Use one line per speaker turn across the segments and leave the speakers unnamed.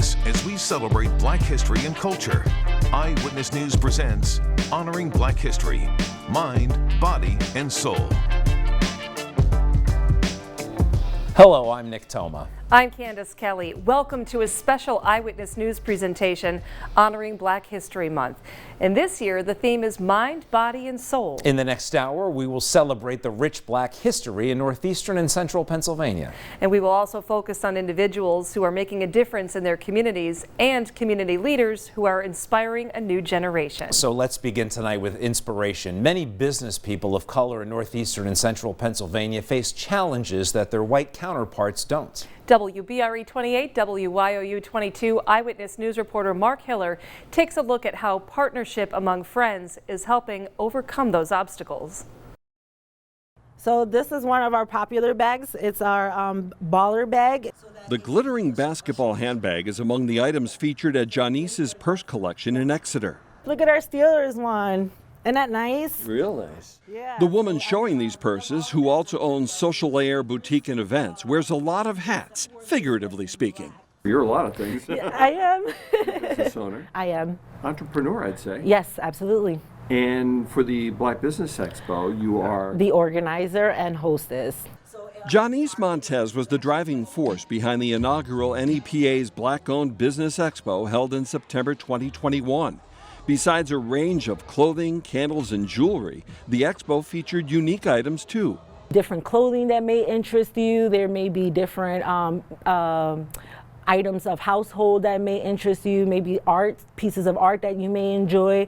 us as we celebrate Black history and culture. Eyewitness News presents Honoring Black History, Mind, Body, and Soul.
Hello, I'm Nick Toma.
I'm Candace Kelly. Welcome to a special Eyewitness News presentation honoring Black History Month. And this year, the theme is Mind, Body, and Soul.
In the next hour, we will celebrate the rich Black history in northeastern and central Pennsylvania.
And we will also focus on individuals who are making a difference in their communities and community leaders who are inspiring a new generation.
So let's begin tonight with inspiration. Many business people of color in northeastern and central Pennsylvania face challenges that their white counterparts don't.
WBRE 28, WYOU 22 Eyewitness News reporter Mark Hiller takes a look at how partnership among friends is helping overcome those obstacles.
So this is one of our popular bags. It's our baller bag.
The glittering basketball handbag is among the items featured at Janice's purse collection in Exeter.
Look at our Steelers one. Isn't that nice?
Real nice.
Yeah.
The woman showing these purses, who also owns Social Air Boutique and Events, wears a lot of hats, figuratively speaking.
You're a lot of things.
Yeah, I am.
Business owner.
I am.
Entrepreneur, I'd say.
Yes, absolutely.
And for the Black Business Expo, you are
The organizer and hostess.
Janice Montez was the driving force behind the inaugural NEPA's Black-Owned Business Expo held in September 2021. Besides a range of clothing, candles, and jewelry, the expo featured unique items too.
Different clothing that may interest you. There may be different items of household that may interest you, maybe art, pieces of art that you may enjoy.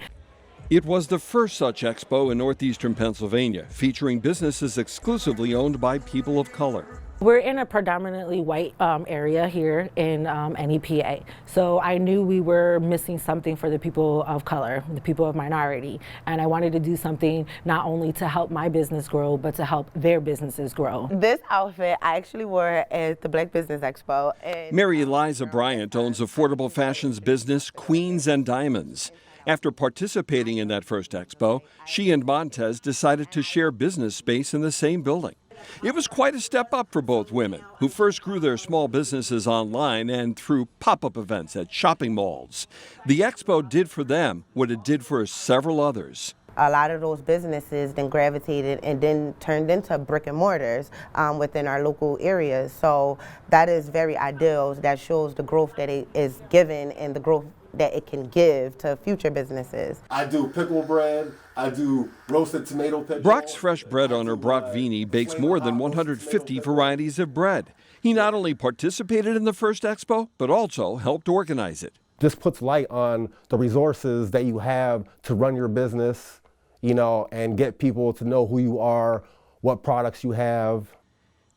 It was the first such expo in northeastern Pennsylvania, featuring businesses exclusively owned by people of color.
We're in a predominantly white area here in NEPA, so I knew we were missing something for the people of color, the people of minority, and I wanted to do something not only to help my business grow, but to help their businesses grow.
This outfit I actually wore at the Black Business Expo.
Mary Eliza Bryant owns affordable fashions business Queens and Diamonds. After participating in that first expo, she and Montez decided to share business space in the same building. It was quite a step up for both women, who first grew their small businesses online and through pop-up events at shopping malls. The expo did for them what it did for several others.
A lot of those businesses then gravitated and then turned into brick and mortars within our local areas. So that is very ideal. That shows the growth that it is given and the growth that it can give to future businesses.
I do pickle bread, I do roasted tomato pickle.
Brock's Fresh Bread owner Brock Vini bakes more than 150 varieties of bread. He not only participated in the first expo, but also helped organize it.
This puts light on the resources that you have to run your business, and get people to know who you are, what products you have.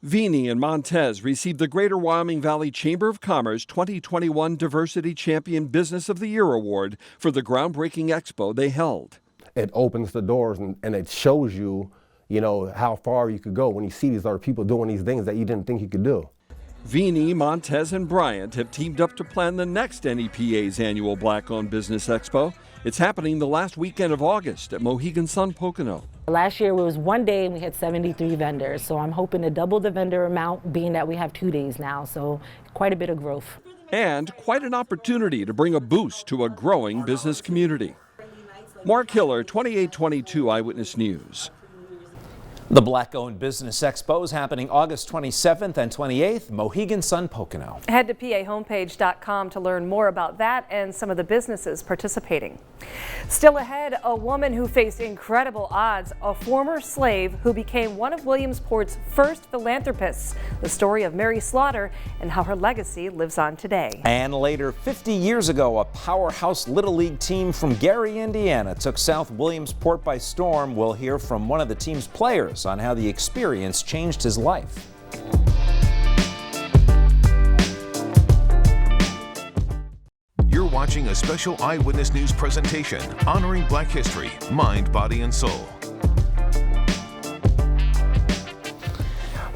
Vini and Montez received the Greater Wyoming Valley Chamber of Commerce 2021 Diversity Champion Business of the Year Award for the groundbreaking expo they held.
It opens the doors and it shows you, how far you could go when you see these other people doing these things that you didn't think you could do.
Vini, Montez, and Bryant have teamed up to plan the next NEPA's annual Black-Owned Business Expo. It's happening the last weekend of August at Mohegan Sun Pocono.
Last year it was one day and we had 73 vendors, so I'm hoping to double the vendor amount, being that we have 2 days now, so quite a bit of growth.
And quite an opportunity to bring a boost to a growing business community. Mark Hiller, 2822 Eyewitness News.
The Black-Owned Business Expo is happening August 27th and 28th, Mohegan Sun Pocono.
Head to pahomepage.com to learn more about that and some of the businesses participating. Still ahead, a woman who faced incredible odds, a former slave who became one of Williamsport's first philanthropists. The story of Mary Slaughter and how her legacy lives on today.
And later, 50 years ago, a powerhouse Little League team from Gary, Indiana took South Williamsport by storm. We'll hear from one of the team's players on how the experience changed his life.
You're watching a special Eyewitness News presentation honoring Black history, mind, body, and soul.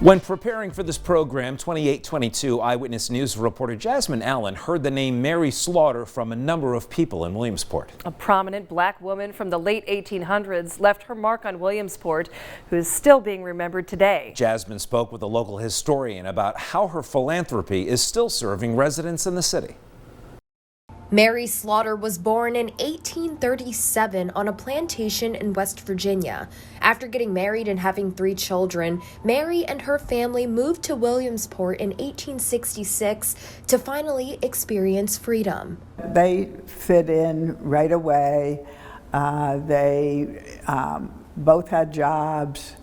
When preparing for this program, 2822 Eyewitness News reporter Jasmine Allen heard the name Mary Slaughter from a number of people in Williamsport.
A prominent black woman from the late 1800s left her mark on Williamsport, who is still being remembered today.
Jasmine spoke with a local historian about how her philanthropy is still serving residents in the city.
Mary Slaughter was born in 1837 on a plantation in West Virginia. After getting married and having 3 children, Mary and her family moved to Williamsport in 1866 to finally experience freedom.
They fit in right away. They both had jobs.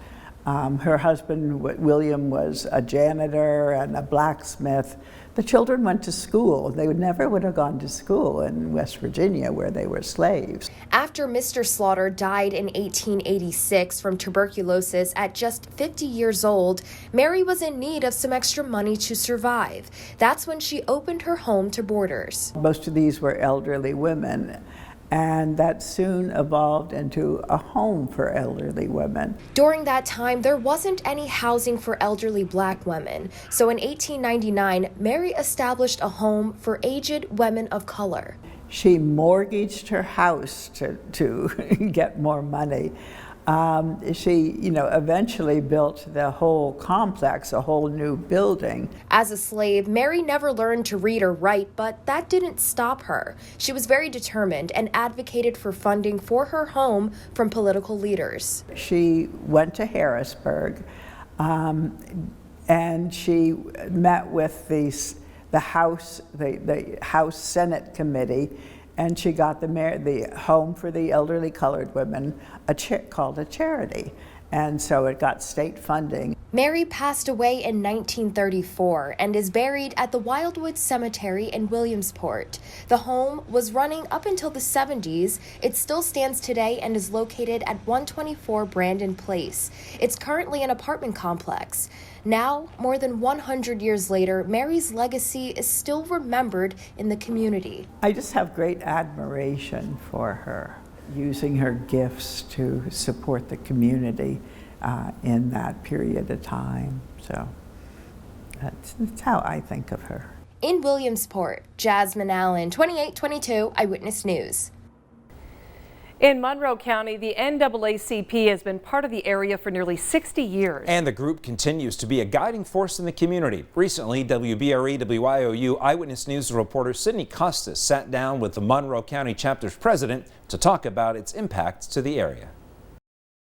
Her husband, William, was a janitor and a blacksmith. The children went to school. They never would have gone to school in West Virginia where they were slaves.
After Mr. Slaughter died in 1886 from tuberculosis at just 50 years old, Mary was in need of some extra money to survive. That's when she opened her home to boarders.
Most of these were elderly women, and that soon evolved into a home for elderly women.
During that time, there wasn't any housing for elderly black women. So in 1899, Mary established a home for aged women of color.
She mortgaged her house to get more money. She, eventually built the whole complex, a whole new building.
As a slave, Mary never learned to read or write, but that didn't stop her. She was very determined and advocated for funding for her home from political leaders.
She went to Harrisburg, and she met with the House Senate Committee, and she got the Home for the Elderly Colored Women called a charity. And so it got state funding.
Mary passed away in 1934 and is buried at the Wildwood Cemetery in Williamsport. The home was running up until the 70s. It still stands today and is located at 124 Brandon Place. It's currently an apartment complex. Now, more than 100 years later, Mary's legacy is still remembered in the community.
I just have great admiration for her, using her gifts to support the community in that period of time. So that's how I think of her.
In Williamsport, Jasmine Allen, 2822 Eyewitness News.
In Monroe County, the NAACP has been part of the area for nearly 60 years.
And the group continues to be a guiding force in the community. Recently, WBRE WIOU Eyewitness News reporter Sydney Costas sat down with the Monroe County chapter's president to talk about its impact to the area.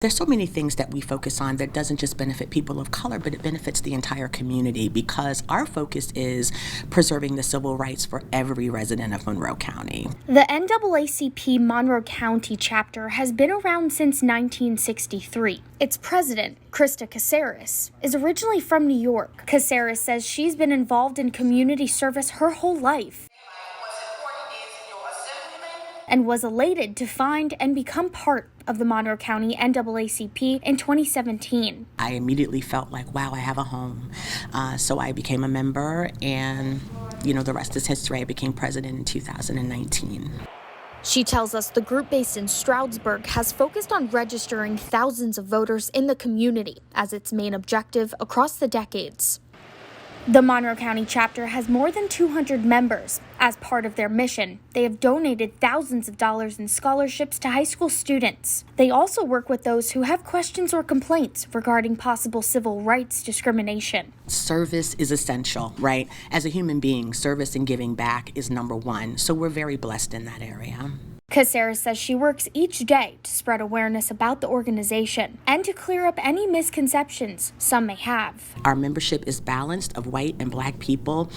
There's so many things that we focus on that doesn't just benefit people of color, but it benefits the entire community, because our focus is preserving the civil rights for every resident of Monroe County.
The NAACP Monroe County chapter has been around since 1963. Its president, Krista Caceres, is originally from New York. Caceres says she's been involved in community service her whole life and was elated to find and become part of the Monroe County NAACP in 2017.
I immediately felt like, wow, I have a home. So I became a member, and the rest is history. I became president in 2019.
She tells us the group based in Stroudsburg has focused on registering thousands of voters in the community as its main objective across the decades. The Monroe County chapter has more than 200 members. As part of their mission, they have donated thousands of dollars in scholarships to high school students. They also work with those who have questions or complaints regarding possible civil rights discrimination.
Service is essential, right? As a human being, service and giving back is number one. So we're very blessed in that area.
Caceres says she works each day to spread awareness about the organization and to clear up any misconceptions some may have.
Our membership is balanced of white and black people,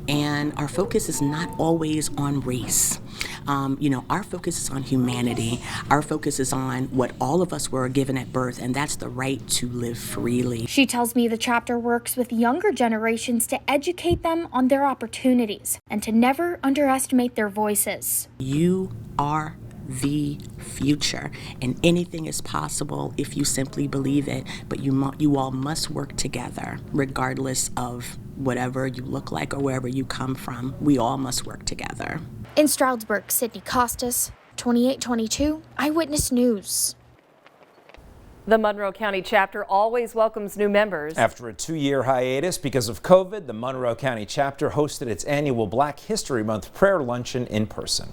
and our focus is not always on race. Our focus is on humanity. Our focus is on what all of us were given at birth, and that's the right to live freely.
She tells me the chapter works with younger generations to educate them on their opportunities and to never underestimate their voices.
You are the future, and anything is possible if you simply believe it, but you all must work together, regardless of whatever you look like or wherever you come from. We all must work together.
In Stroudsburg, Sydney Costas, 2822 Eyewitness News.
The Monroe County chapter always welcomes new members.
After a 2-year hiatus because of COVID, the Monroe County chapter hosted its annual Black History Month prayer luncheon in person.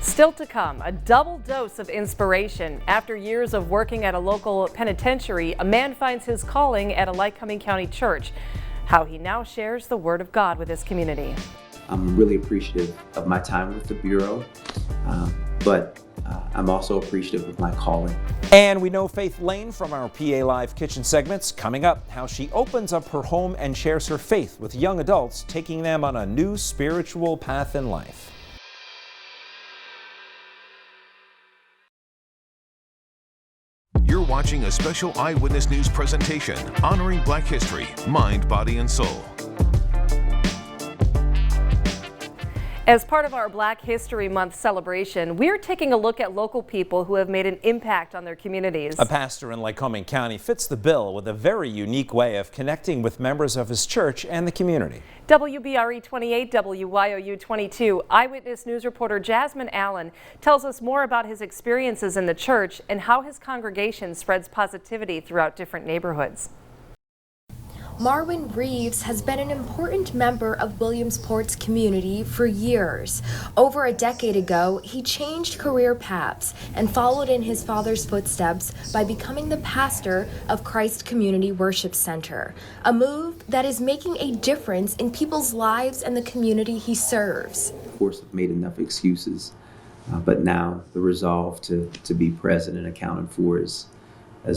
Still to come, a double dose of inspiration. After years of working at a local penitentiary, a man finds his calling at a Lycoming County church. How he now shares the Word of God with his community.
I'm really appreciative of my time with the Bureau, but I'm also appreciative of my calling.
And we know Faith Lane from our PA Live Kitchen segments. Coming up, how she opens up her home and shares her faith with young adults, taking them on a new spiritual path in life.
You're watching a special Eyewitness News presentation honoring Black history, mind, body, and soul.
As part of our Black History Month celebration, we're taking a look at local people who have made an impact on their communities.
A pastor in Lycoming County fits the bill with a very unique way of connecting with members of his church and the community.
WBRE 28, WYOU 22 Eyewitness News reporter Jasmine Allen tells us more about his experiences in the church and how his congregation spreads positivity throughout different neighborhoods.
Marwin Reeves has been an important member of Williamsport's community for years. Over a decade ago, he changed career paths and followed in his father's footsteps by becoming the pastor of Christ Community Worship Center, a move that is making a difference in people's lives and the community he serves.
Of course, I've made enough excuses, but now the resolve to be present and accounted for is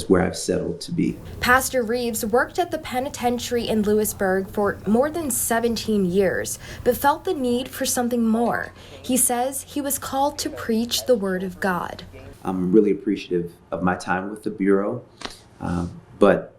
where I've settled to be.
Pastor Reeves worked at the penitentiary in Lewisburg for more than 17 years, but felt the need for something more. He says he was called to preach the Word of God.
I'm really appreciative of my time with the Bureau, but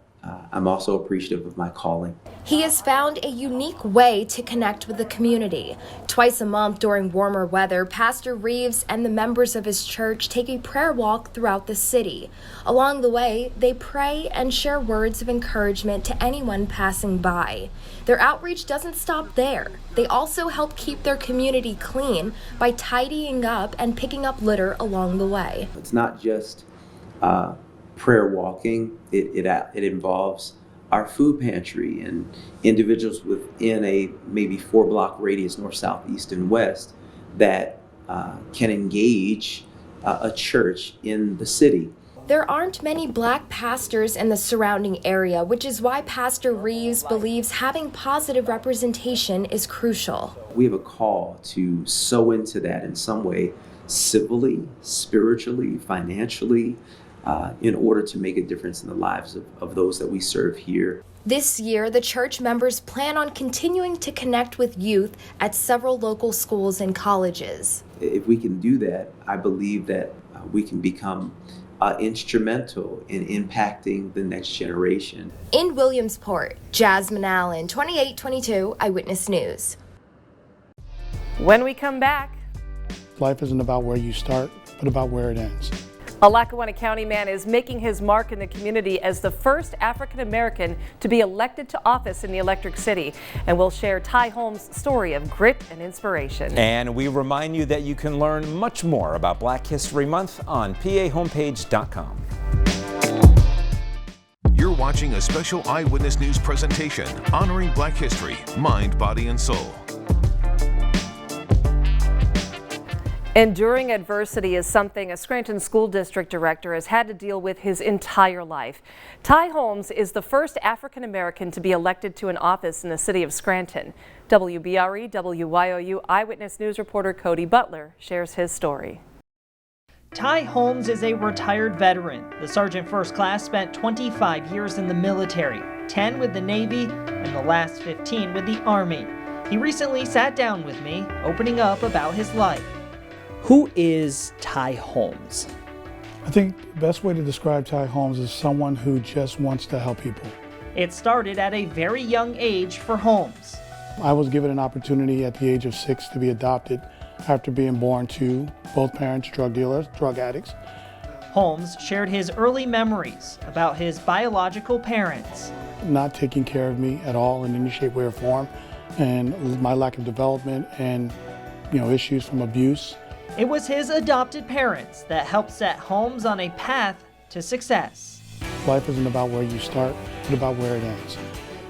I'm also appreciative of my calling.
He has found a unique way to connect with the community. Twice a month during warmer weather, Pastor Reeves and the members of his church take a prayer walk throughout the city. Along the way, they pray and share words of encouragement to anyone passing by. Their outreach doesn't stop there. They also help keep their community clean by tidying up and picking up litter along the way.
It's not just prayer walking, it involves our food pantry and individuals within a maybe 4-block radius, north, south, east, and west, that can engage a church in the city.
There aren't many Black pastors in the surrounding area, which is why Pastor Reeves believes having positive representation is crucial.
We have a call to sow into that in some way, civilly, spiritually, financially, in order to make a difference in the lives of those that we serve here.
This year, the church members plan on continuing to connect with youth at several local schools and colleges.
If we can do that, I believe that we can become instrumental in impacting the next generation.
In Williamsport, Jasmine Allen, 2822 Eyewitness News.
When we come back,
life isn't about where you start, but about where it ends.
A Lackawanna County man is making his mark in the community as the first African American to be elected to office in the Electric City. And we'll share Ty Holmes' story of grit and inspiration.
And we remind you that you can learn much more about Black History Month on PAHomepage.com.
You're watching a special Eyewitness News presentation honoring Black history, mind, body, and soul.
Enduring adversity is something a Scranton School District director has had to deal with his entire life. Ty Holmes is the first African American to be elected to an office in the city of Scranton. WBRE, WYOU Eyewitness News reporter Cody Butler shares his story.
Ty Holmes is a retired veteran. The Sergeant First Class spent 25 years in the military, 10 with the Navy, and the last 15 with the Army. He recently sat down with me, opening up about his life. Who is Ty Holmes?
I think the best way to describe Ty Holmes is someone who just wants to help people.
It started at a very young age for Holmes.
I was given an opportunity at the age of 6 to be adopted after being born to both parents drug dealers, drug addicts.
Holmes shared his early memories about his biological parents.
Not taking care of me at all in any shape, way, or form, and my lack of development and issues from abuse.
It was his adopted parents that helped set Holmes on a path to success.
Life isn't about where you start, but about where it ends.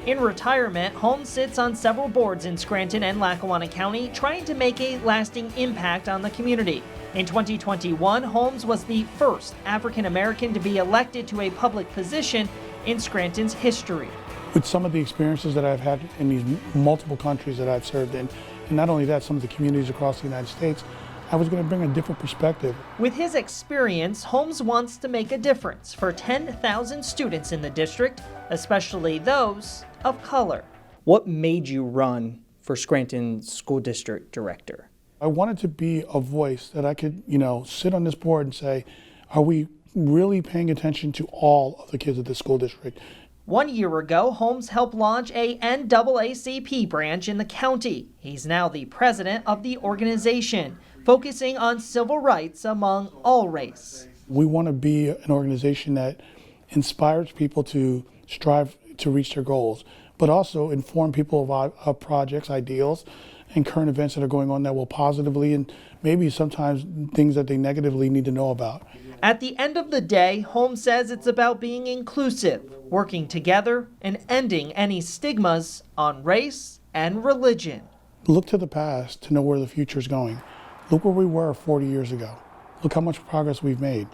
In retirement, Holmes sits on several boards in Scranton and Lackawanna County, trying to make a lasting impact on the community. In 2021, Holmes was the first African American to be elected to a public position in Scranton's history.
With some of the experiences that I've had in these multiple countries that I've served in and not only that, some of the communities across the United States, I was going to bring a different perspective.
With his experience, Holmes wants to make a difference for 10,000 students in the district, especially those of color.
What made you run for Scranton School District Director?
I wanted to be a voice that I could, sit on this board and say, are we really paying attention to all of the kids of the school district?
1 year ago, Holmes helped launch a NAACP branch in the county. He's now the president of the organization, focusing on civil rights among all race.
We want to be an organization that inspires people to strive to reach their goals, but also inform people of projects, ideals, and current events that are going on that will positively and maybe sometimes things that they negatively need to know about.
At the end of the day, Holmes says it's about being inclusive, working together, and ending any stigmas on race and religion.
Look to the past to know where the future is going. Look where we were 40 years ago. Look how much progress we've made.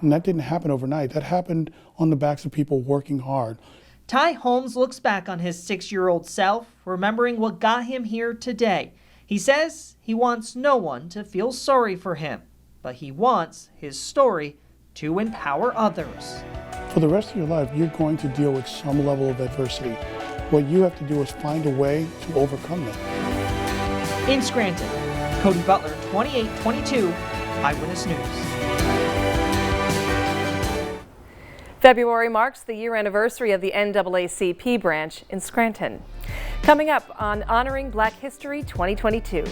And that didn't happen overnight. That happened on the backs of people working hard.
Ty Holmes looks back on his 6-year-old self, remembering what got him here today. He says he wants no one to feel sorry for him, but he wants his story to empower others.
For the rest of your life, you're going to deal with some level of adversity. What you have to do is find a way to overcome them.
In Scranton, Cody Butler, 2822, Eyewitness News.
February marks the year anniversary of the NAACP branch in Scranton. Coming up on Honoring Black History 2022.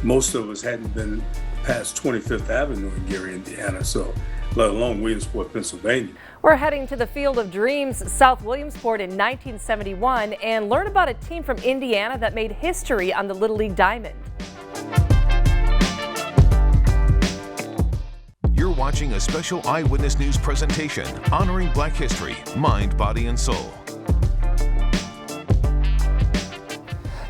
Most of us hadn't been past 25th Avenue in Gary, Indiana, so let alone Williamsport, Pennsylvania.
We're heading to the Field of Dreams, South Williamsport in 1971, and learn about a team from Indiana that made history on the Little League Diamond.
You're watching a special Eyewitness News presentation honoring Black history, mind, body, and soul.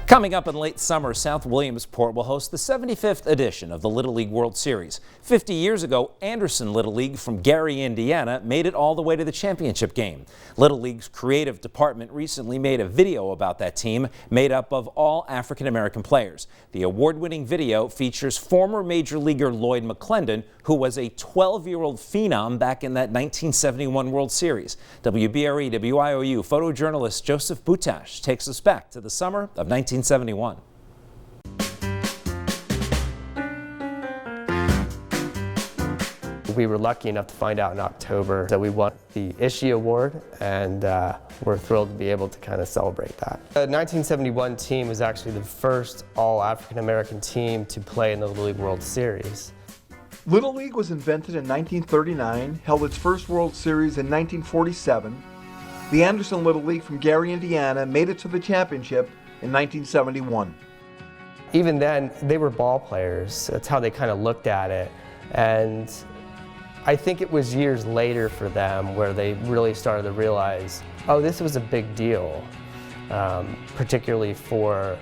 Coming up in late summer, South Williamsport will host the 75th edition of the Little League World Series. 50 years ago, Anderson Little League from Gary, Indiana, made it all the way to the championship game. Little League's creative department recently made a video about that team made up of all African-American players. The award-winning video features former Major Leaguer Lloyd McClendon, who was a 12-year-old phenom back in that 1971 World Series. WBRE WIOU photojournalist Joseph Butash takes us back to the summer of 1971.
We were lucky enough to find out in October that we won the Ishii Award, and we're thrilled to be able to kind of celebrate that. The 1971 team was actually the first all-African-American team to play in the Little League World Series.
Little League was invented in 1939, held its first World Series in 1947. The Anderson Little League from Gary, Indiana made it to the championship in 1971.
Even then, they were ball players. That's how they kind of looked at it. And I think it was years later for them where they really started to realize, oh, this was a big deal, particularly for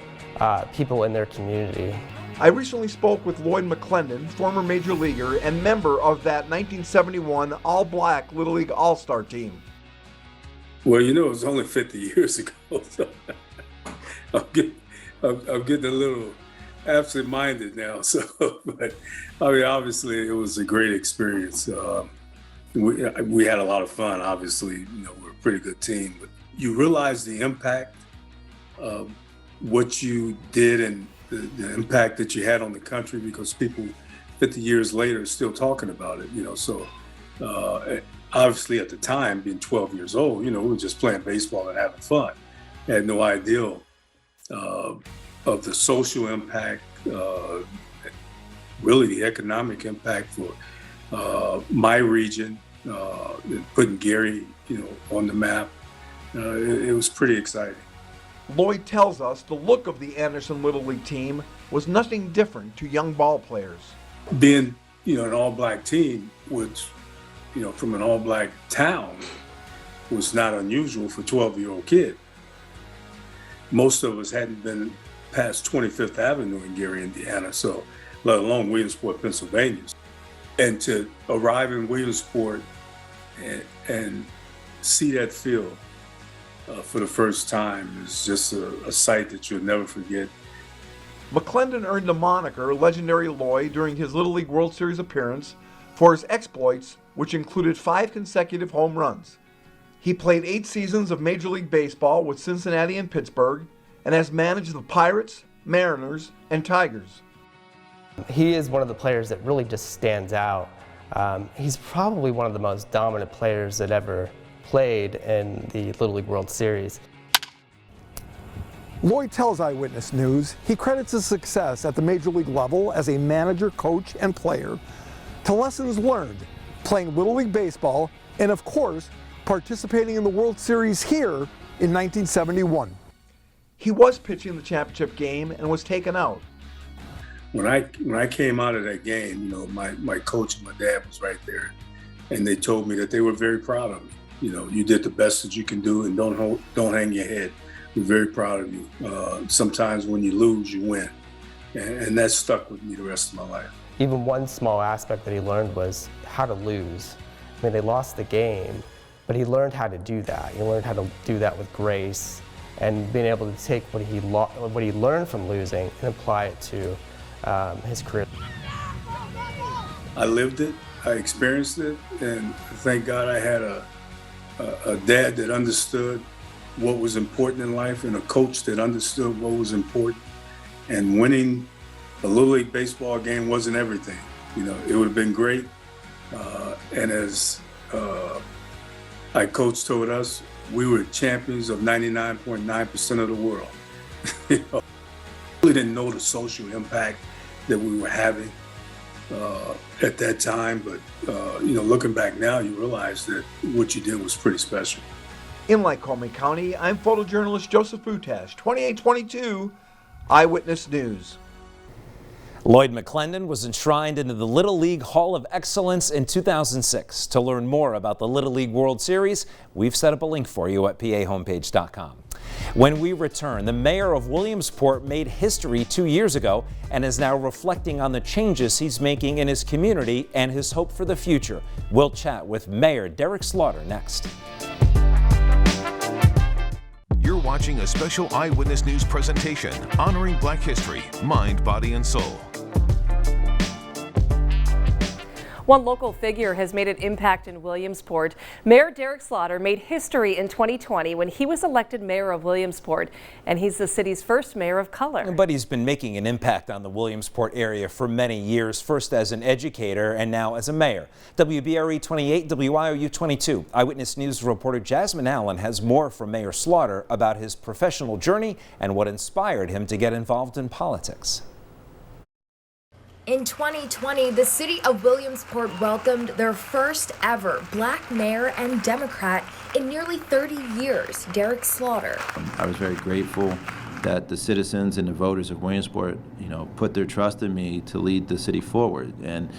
people in their community.
I recently spoke with Lloyd McClendon, former Major Leaguer and member of that 1971 all-black Little League All-Star team.
Well, you know, it was only 50 years ago, so I'm getting a little absent-minded now. So, but I mean, obviously, it was a great experience. We had a lot of fun. Obviously, you know, we're a pretty good team. But you realize the impact of what you did and the impact that you had on the country, because people 50 years later are still talking about it. You know, so obviously at the time, being 12 years old, you know, we were just playing baseball and having fun. I had no idea of the social impact, really the economic impact for my region, putting Gary, you know, on the map. It was pretty exciting.
Lloyd tells us the look of the Anderson Little League team was nothing different to young ball players.
Being, you know, an all-black team, which, you know, from an all-black town, was not unusual for a 12-year-old kid. Most of us hadn't been past 25th Avenue in Gary, Indiana, so let alone Williamsport, Pennsylvania. And to arrive in Williamsport and see that field for the first time is just a sight that you'll never forget.
McClendon earned the moniker Legendary Lloyd during his Little League World Series appearance for his exploits, which included 5 consecutive home runs. He played 8 seasons of Major League Baseball with Cincinnati and Pittsburgh, and has managed the Pirates, Mariners, and Tigers.
He is one of the players that really just stands out. He's probably one of the most dominant players that ever played in the Little League World Series.
Lloyd tells Eyewitness News he credits his success at the Major League level as a manager, coach, and player to lessons learned playing Little League Baseball and, of course, participating in the World Series here in 1971. He was pitching the championship game and was taken out.
When I came out of that game, you know, my coach and my dad was right there, and they told me that they were very proud of me. You know, you did the best that you can do, and don't hang your head. We're very proud of you. Sometimes when you lose, you win, and that stuck with me the rest of my life.
Even one small aspect that he learned was how to lose. I mean, they lost the game, but he learned how to do that. He learned how to do that with grace, and being able to take what he learned from losing and apply it to his career.
I lived it, I experienced it, and thank God I had a dad that understood what was important in life and a coach that understood what was important. And winning a Little League baseball game wasn't everything. You know, it would have been great. And as our coach told us, we were champions of 99.9% of the world. You know, we didn't know the social impact that we were having at that time, but you know, looking back now, you realize that what you did was pretty special.
In Lycoming County, I'm photojournalist Joseph Butash, 2822 Eyewitness News.
Lloyd McClendon was enshrined into the Little League Hall of Excellence in 2006. To learn more about the Little League World Series, we've set up a link for you at pahomepage.com. When we return, the mayor of Williamsport made history 2 years ago and is now reflecting on the changes he's making in his community and his hope for the future. We'll chat with Mayor Derek Slaughter next.
You're watching a special Eyewitness News presentation honoring Black history, mind, body, and soul.
One local figure has made an impact in Williamsport. Mayor Derek Slaughter made history in 2020 when he was elected mayor of Williamsport, and he's the city's first mayor of color.
But he's been making an impact on the Williamsport area for many years, first as an educator and now as a mayor. WBRE 28, WIOU 22. Eyewitness News reporter Jasmine Allen has more from Mayor Slaughter about his professional journey and what inspired him to get involved in politics.
In 2020, the city of Williamsport welcomed their first ever Black mayor and Democrat in nearly 30 years, Derek Slaughter.
I was very grateful that the citizens and the voters of Williamsport, put their trust in me to lead the city forward. And,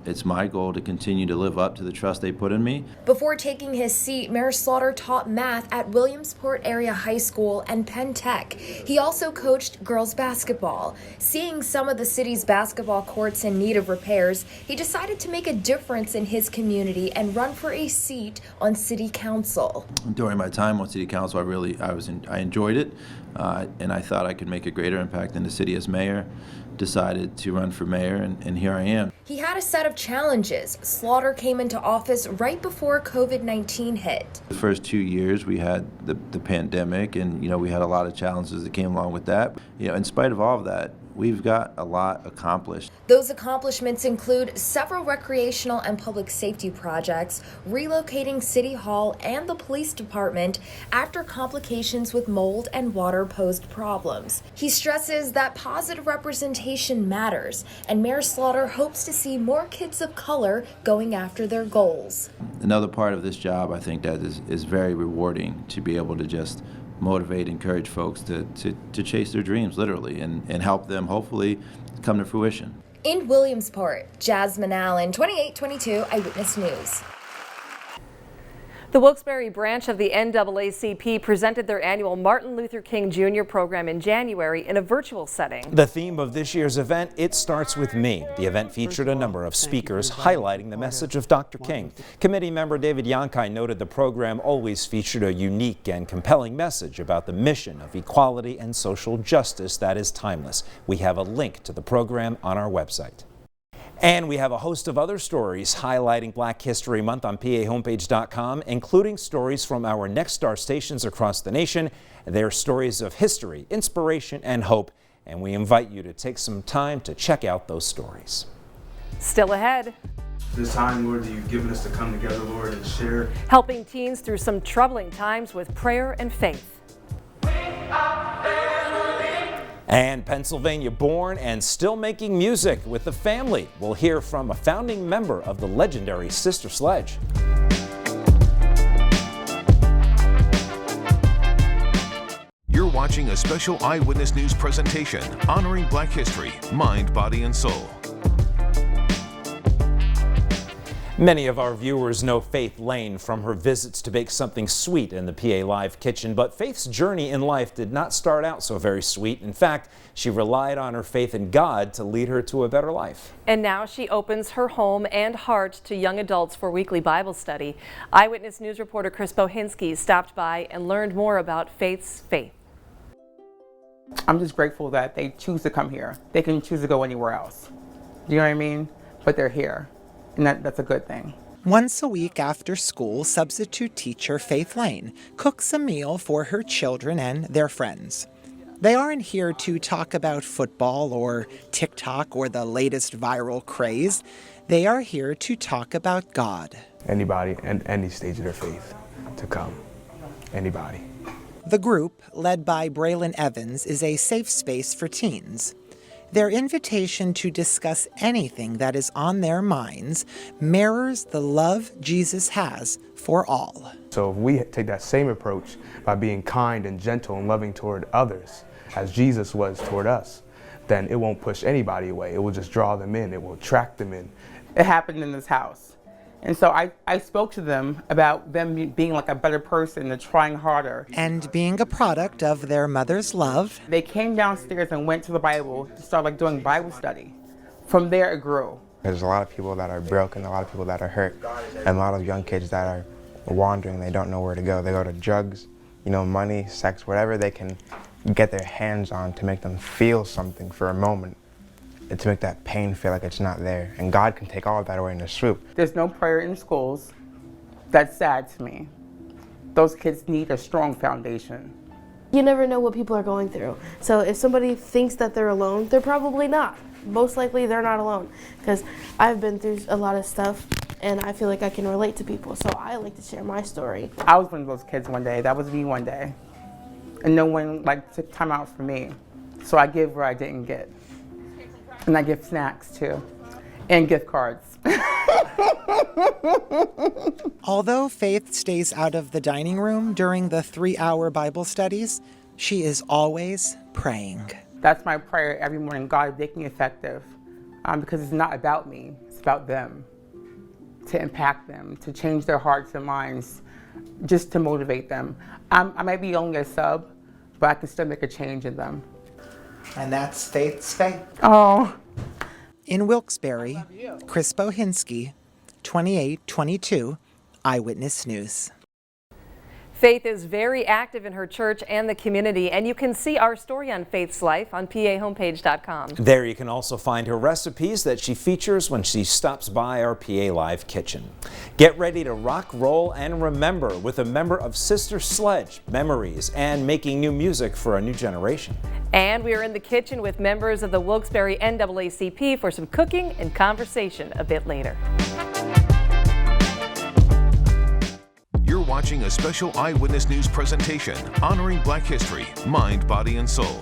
it's my goal to continue to live up to the trust they put in me.
Before taking his seat, Mayor Slaughter taught math at Williamsport Area High School and Penn Tech. He also coached girls basketball. Seeing some of the city's basketball courts in need of repairs, he decided to make a difference in his community and run for a seat on city council.
During my time on city council, I enjoyed it. And I thought I could make a greater impact in the city as mayor. Decided to run for mayor, and here I am.
He had a set of challenges. Slaughter came into office right before COVID-19 hit.
The first 2 years we had the pandemic, and we had a lot of challenges that came along with that. In spite of all of that, we've got a lot accomplished.
Those accomplishments include several recreational and public safety projects, relocating City Hall and the police department after complications with mold and water posed problems. He stresses that positive representation matters, and Mayor Slaughter hopes to see more kids of color going after their goals.
Another part of this job, I think, that is very rewarding, to be able to just motivate, encourage folks to chase their dreams, literally, and help them hopefully come to fruition.
In Williamsport, Jasmine Allen, 2822 Eyewitness News.
The Wilkes-Barre branch of the NAACP presented their annual Martin Luther King Jr. program in January in a virtual setting.
The theme of this year's event, It Starts With Me. The event featured a number of speakers highlighting the message of Dr. King. Committee member David Yankai noted the program always featured a unique and compelling message about the mission of equality and social justice that is timeless. We have a link to the program on our website. And we have a host of other stories highlighting Black History Month on PAHomepage.com, including stories from our Next Star stations across the nation. They're stories of history, inspiration, and hope, and we invite you to take some time to check out those stories.
Still ahead.
This time, Lord, that you've given us to come together, Lord, and share.
Helping teens through some troubling times with prayer and faith.
And Pennsylvania born and still making music with the family. We'll hear from a founding member of the legendary Sister Sledge.
You're watching a special Eyewitness News presentation honoring Black history, mind, body, and soul.
Many of our viewers know Faith Lane from her visits to bake something sweet in the PA Live kitchen, but Faith's journey in life did not start out so very sweet. In fact, she relied on her faith in God to lead her to a better life.
And now she opens her home and heart to young adults for weekly Bible study. Eyewitness News reporter Chris Bohinski stopped by and learned more about Faith's faith.
I'm just grateful that they choose to come here. They can choose to go anywhere else. Do you know what I mean? But they're here. And that's a good thing.
Once a week after school, substitute teacher Faith Lane cooks a meal for her children and their friends. They aren't here to talk about football or TikTok or the latest viral craze. They are here to talk about God.
Anybody in any stage of their faith to come. Anybody.
The group, led by Braylon Evans, is a safe space for teens. Their invitation to discuss anything that is on their minds mirrors the love Jesus has for all.
So if we take that same approach by being kind and gentle and loving toward others, as Jesus was toward us, then it won't push anybody away. It will just draw them in. It will attract them in.
It happened in this house. And so I spoke to them about them being like a better person and trying harder.
And being a product of their mother's love.
They came downstairs and went to the Bible to start doing Bible study. From there it grew.
There's a lot of people that are broken, a lot of people that are hurt, and a lot of young kids that are wandering. They don't know where to go. They go to drugs, money, sex, whatever they can get their hands on to make them feel something for a moment. To make that pain feel like it's not there. And God can take all of that away in a swoop.
There's no prayer in schools. That's sad to me. Those kids need a strong foundation.
You never know what people are going through. So if somebody thinks that they're alone, they're probably not. Most likely they're not alone. Because I've been through a lot of stuff and I feel like I can relate to people. So I like to share my story.
I was one of those kids one day. That was me one day. And no one took time out for me. So I give where I didn't get. And I give snacks too, and gift cards.
Although Faith stays out of the dining room during the 3-hour Bible studies, she is always praying.
That's my prayer every morning, God, make me effective. Because it's not about me, it's about them. To impact them, to change their hearts and minds, just to motivate them. I might be only a sub, but I can still make a change in them.
And that's Faith's faith.
Oh.
In Wilkes-Barre, Chris Bohinski, 2822 Eyewitness News.
Faith is very active in her church and the community, and you can see our story on Faith's life on PAHomepage.com.
There you can also find her recipes that she features when she stops by our PA Live kitchen. Get ready to rock, roll, and remember with a member of Sister Sledge, memories, and making new music for a new generation.
And we are in the kitchen with members of the Wilkes-Barre NAACP for some cooking and conversation a bit later.
You're watching a special Eyewitness News presentation honoring Black history, mind, body, and soul.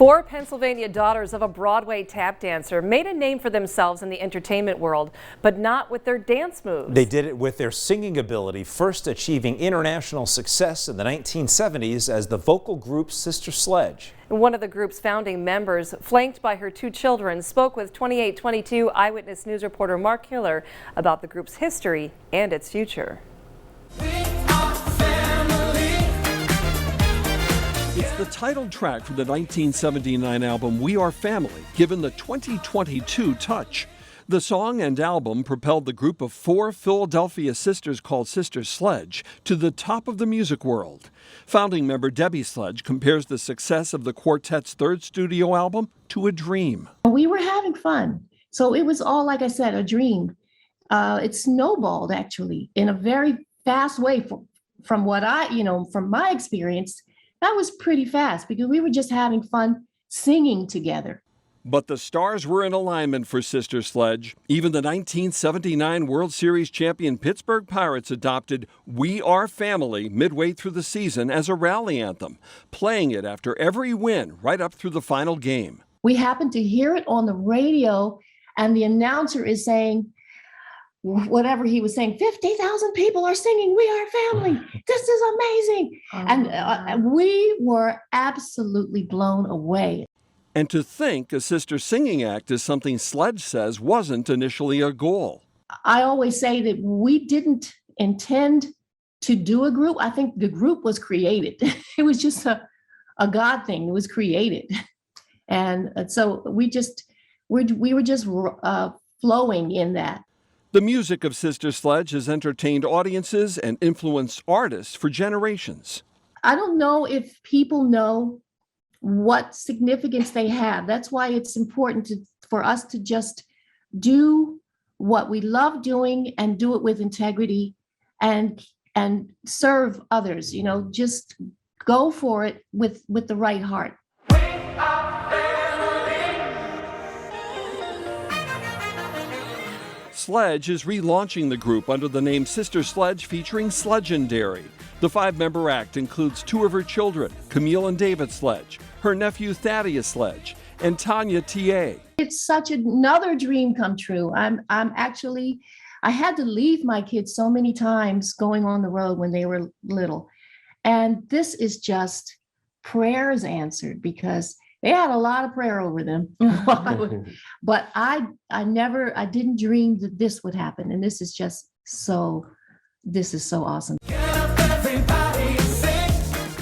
Four Pennsylvania daughters of a Broadway tap dancer made a name for themselves in the entertainment world, but not with their dance moves.
They did it with their singing ability, first achieving international success in the 1970s as the vocal group Sister Sledge.
One of the group's founding members, flanked by her two children, spoke with 2822 Eyewitness News reporter Mark Hiller about the group's history and its future.
It's the title track from the 1979 album We Are Family, given the 2022 touch. The song and album propelled the group of four Philadelphia sisters called Sister Sledge to the top of the music world. Founding member Debbie Sledge compares the success of the quartet's third studio album to a dream.
We were having fun, so it was all, like I said, a dream. It snowballed actually in a very fast way. From what from my experience, that was pretty fast because we were just having fun singing together.
But the stars were in alignment for Sister Sledge. Even the 1979 World Series champion Pittsburgh Pirates adopted We Are Family midway through the season as a rally anthem, playing it after every win right up through the final game.
We happened to hear it on the radio, and the announcer is saying, whatever he was saying, 50,000 people are singing We Are Family. This is amazing. And we were absolutely blown away.
And to think a sister singing act is something Sledge says wasn't initially a goal.
I always say that we didn't intend to do a group. I think the group was created. It was just a God thing. It was created. And so we were just flowing in that.
The music of Sister Sledge has entertained audiences and influenced artists for generations.
I don't know if people know what significance they have. That's why it's important for us to just do what we love doing and do it with integrity and serve others. Just go for it with the right heart.
Sledge is relaunching the group under the name Sister Sledge, featuring Sledgendary. The five-member act includes two of her children, Camille and David Sledge, her nephew Thaddeus Sledge, and Tanya T.A.
It's such another dream come true. I had to leave my kids so many times going on the road when they were little. And this is just prayers answered because they had a lot of prayer over them. But I didn't dream that this would happen. And this is so awesome.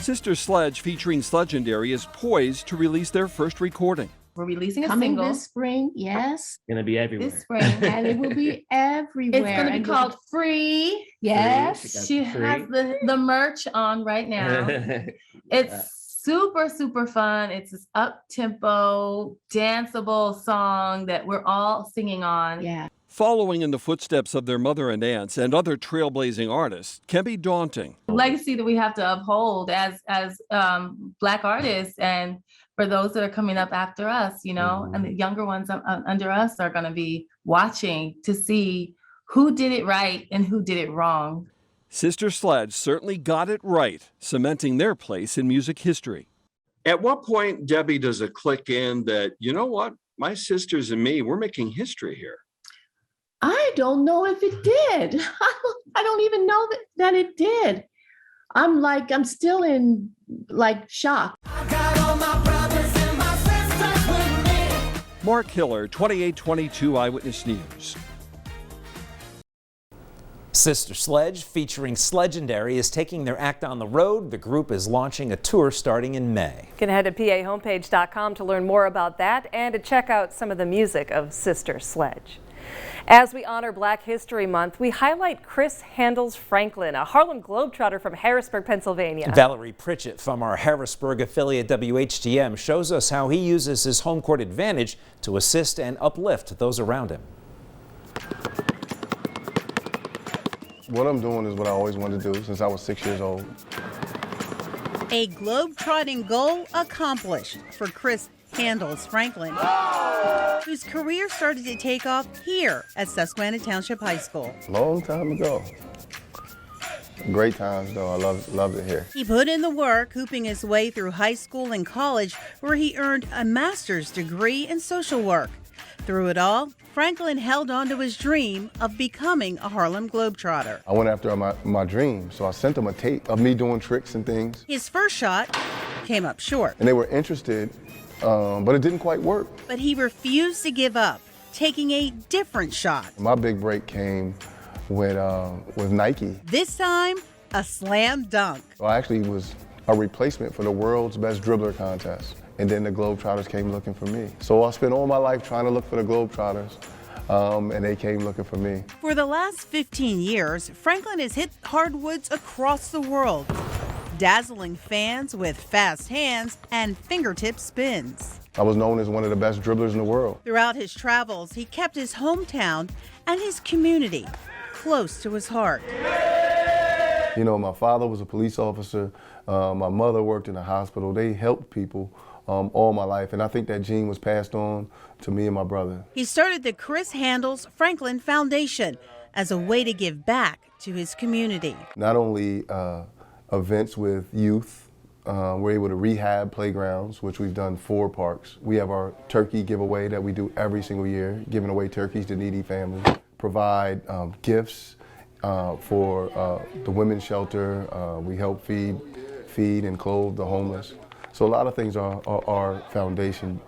Sister Sledge, featuring Sledgendary, is poised to release their first recording.
We're releasing a single this spring, yes.
It's gonna be everywhere.
This spring, and it will be everywhere.
It's gonna be called Free.
Yes.
She has the merch on right now. It's super fun. It's this up-tempo, danceable song that we're all singing on.
Yeah.
Following in the footsteps of their mother and aunts and other trailblazing artists can be daunting.
The legacy that we have to uphold as Black artists, and for those that are coming up after us, and the younger ones under us are going to be watching to see who did it right and who did it wrong.
Sister Sledge certainly got it right, cementing their place in music history. At what point, Debbie, does it click in that, you know what, my sisters and me, we're making history here?
I don't know if it did. I don't even know that it did. I'm still in shock.
Mark Hiller, 2822 Eyewitness News.
Sister Sledge, featuring Sledgendary, is taking their act on the road. The group is launching a tour starting in May.
You can head to pahomepage.com to learn more about that and to check out some of the music of Sister Sledge. As we honor Black History Month, we highlight Chris Handles Franklin, a Harlem Globetrotter from Harrisburg, Pennsylvania.
Valerie Pritchett from our Harrisburg affiliate WHTM shows us how he uses his home court advantage to assist and uplift those around him.
What I'm doing is what I always wanted to do since I was 6 years old.
A globe-trotting goal accomplished for Chris Handles Franklin, whose career started to take off here at Susquehanna Township High School.
Long time ago. Great times, though. I loved it here.
He put in the work, hooping his way through high school and college, where he earned a master's degree in social work. Through it all, Franklin held on to his dream of becoming a Harlem Globetrotter.
I went after my dream, so I sent them a tape of me doing tricks and things.
His first shot came up short.
And they were interested, but it didn't quite work.
But he refused to give up, taking a different shot.
My big break came with Nike.
This time, a slam dunk.
I actually was a replacement for the world's best dribbler contest. And then the Globetrotters came looking for me. So I spent all my life trying to look for the Globetrotters, and they came looking for me.
For the last 15 years, Franklin has hit hardwoods across the world, dazzling fans with fast hands and fingertip spins.
I was known as one of the best dribblers in the world.
Throughout his travels, he kept his hometown and his community close to his heart.
You know, my father was a police officer. My mother worked in a hospital. They helped people all my life, and I think that gene was passed on to me and my brother.
He started the Chris Handles Franklin Foundation as a way to give back to his community.
Not only events with youth, we're able to rehab playgrounds, which we've done 4 parks. We have our turkey giveaway that we do every single year, giving away turkeys to needy families. Provide gifts for the women's shelter. We help feed and clothe the homeless. So a lot of things our foundation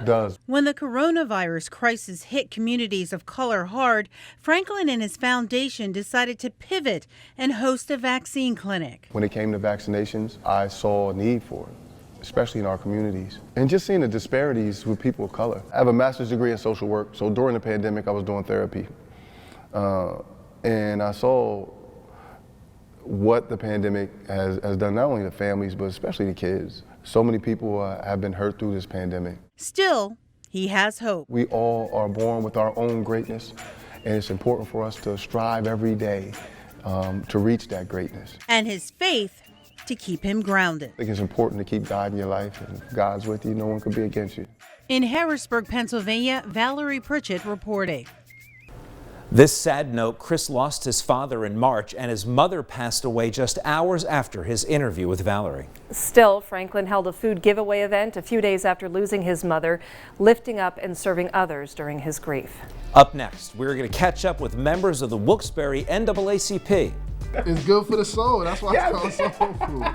does.
When the coronavirus crisis hit communities of color hard, Franklin and his foundation decided to pivot and host a vaccine clinic.
When it came to vaccinations, I saw a need for it, especially in our communities. And just seeing the disparities with people of color. I have a master's degree in social work, so during the pandemic I was doing therapy. And I saw what the pandemic has done, not only to families, but especially to kids. So many people have been hurt through this pandemic.
Still, he has hope.
We all are born with our own greatness, and it's important for us to strive every day to reach that greatness.
And his faith to keep him grounded.
I think it's important to keep God in your life, and if God's with you, no one can be against you.
In Harrisburg, Pennsylvania, Valerie Pritchett reporting.
This sad note, Chris lost his father in March, and his mother passed away just hours after his interview with Valerie.
Still, Franklin held a food giveaway event a few days after losing his mother, lifting up and serving others during his grief.
Up next, we're going to catch up with members of the Wilkes-Barre NAACP.
It's good for the soul. That's why it's called soul food.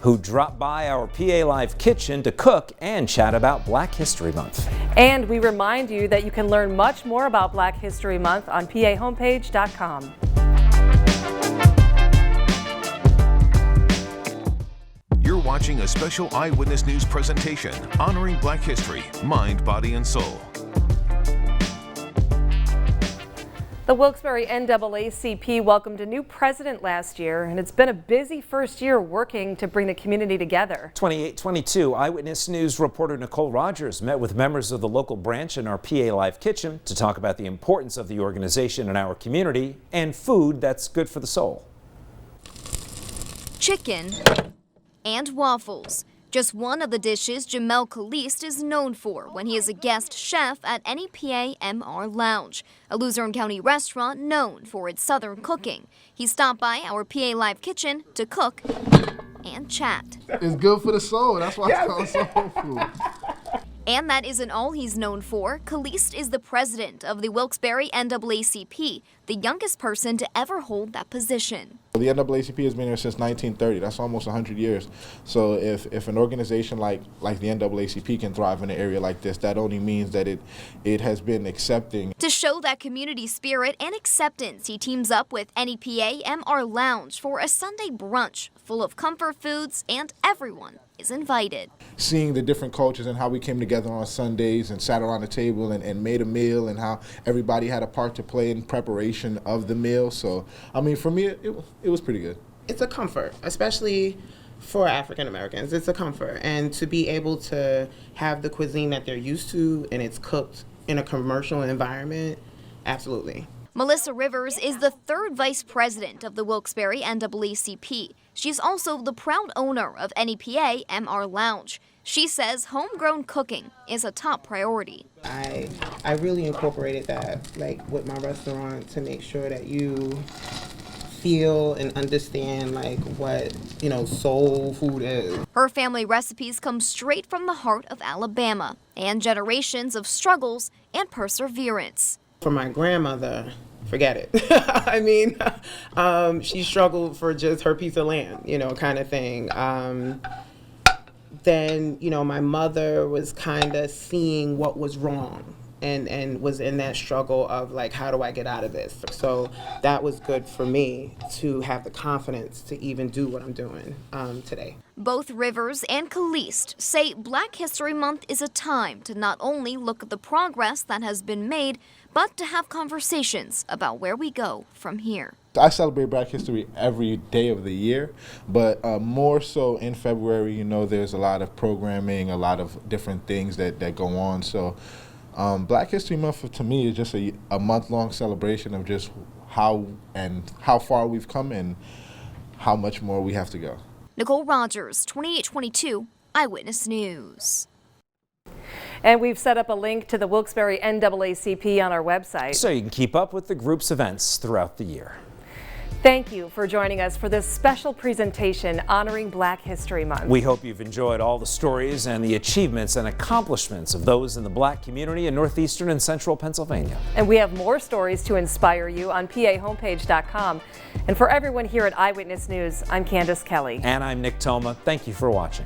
Who dropped by our PA Live kitchen to cook and chat about Black History Month.
And we remind you that you can learn much more about Black History Month on PAHomepage.com.
You're watching a special Eyewitness News presentation honoring Black history, mind, body, and soul.
The Wilkes-Barre NAACP welcomed a new president last year, and it's been a busy first year working to bring the community together.
2822 Eyewitness News reporter Nicole Rogers met with members of the local branch in our PA Live kitchen to talk about the importance of the organization in our community and food that's good for the soul.
Chicken and waffles. Just one of the dishes Jamel Caliste is known for when he is a guest chef at NEPA MR Lounge, a Luzerne County restaurant known for its southern cooking. He stopped by our PA Live kitchen to cook and chat.
It's good for the soul. That's why it's called soul food.
And that isn't all he's known for. Caliste is the president of the Wilkes-Barre NAACP, the youngest person to ever hold that position.
The NAACP has been here since 1930. That's almost 100 years. So if an organization like the NAACP can thrive in an area like this, that only means that it has been accepting.
To show that community spirit and acceptance, he teams up with NEPA MR Lounge for a Sunday brunch full of comfort foods, and everyone is invited.
Seeing the different cultures and how we came together on Sundays and sat around the table and made a meal, and how everybody had a part to play in preparation of the meal. So, I mean, for me, it was pretty good.
It's a comfort, especially for African Americans. It's a comfort. And to be able to have the cuisine that they're used to and it's cooked in a commercial environment, absolutely.
Melissa Rivers is the third vice president of the Wilkes-Barre NAACP. She's also the proud owner of NEPA MR Lounge. She says homegrown cooking is a top priority.
I really incorporated that, like with my restaurant, to make sure that you feel and understand like what, you know, soul food is.
Her family recipes come straight from the heart of Alabama and generations of struggles and perseverance.
For my grandmother, forget it. I mean, she struggled for just her piece of land, you know, kind of thing. Then, you know, my mother was kind of seeing what was wrong and was in that struggle of like, how do I get out of this? So that was good for me to have the confidence to even do what I'm doing today.
Both Rivers and Caliste say Black History Month is a time to not only look at the progress that has been made, but to have conversations about where we go from here.
I celebrate Black History every day of the year, but more so in February, you know, there's a lot of programming, a lot of different things that go on. So Black History Month to me is just a month-long celebration of just how far we've come and how much more we have to go.
Nicole Rogers, 2822 Eyewitness News.
And we've set up a link to the Wilkes-Barre NAACP on our website,
so you can keep up with the group's events throughout the year.
Thank you for joining us for this special presentation honoring Black History Month.
We hope you've enjoyed all the stories and the achievements and accomplishments of those in the Black community in northeastern and central Pennsylvania.
And we have more stories to inspire you on PAHomepage.com. And for everyone here at Eyewitness News, I'm Candace Kelly.
And I'm Nick Toma. Thank you for watching.